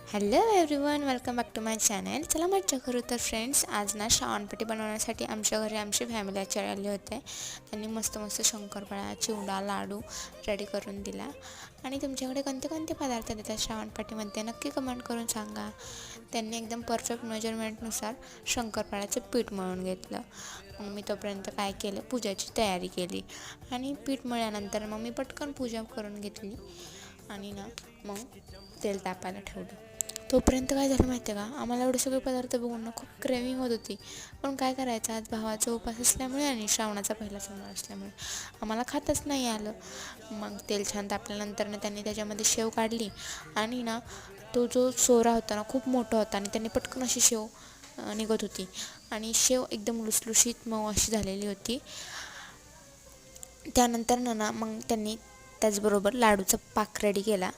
Hello everyone, welcome back to my channel. चला मज्जा करू. तर फ्रेंड्स, आज ना श्रावणपट्टी बनवण्यासाठी आमच्या घरी आमची फॅमिली आले होते. त्यांनी मस्त मस्त शंकरपाळ्या, चिवडा, लाडू रेडी करून दिला. आणि तुमच्याकडे कोणते कोणते पदार्थ देतात श्रावणपट्टीमध्ये नक्की कमेंट करून सांगा. त्यांनी एकदम परफेक्ट मेजरमेंटनुसार शंकरपाळ्याचं पीठ मळून घेतलं. मग मी तोपर्यंत काय केलं, पूजाची तयारी केली. आणि पीठ मळल्यानंतर मग मी पटकन पूजा करून घेतली. आणि ना मग तेल तापायला ठेवलं. तोपर्यंत काय झालं माहिती आहे का, आम्हाला एवढे सगळे पदार्थ बघून ना खूप क्रेविंग होत होती. पण काय करायचं, आज भावाचा उपास असल्यामुळे आणि श्रावणाचा पहिला सोमवार असल्यामुळे आम्हाला खातच नाही आलं. मग तेल छान तापल्यानंतर त्यांनी त्याच्यामध्ये शेव काढली. आणि ना तो जो सोरा होता ना खूप मोठा होता आणि त्यांनी पटकन अशी शेव निघत होती. आणि शेव एकदम लुसलुशीत मऊ अशी झालेली होती. त्यानंतर ना मग त्यांनी त्याचबरोबर लाडूचा पाक रेडी केला.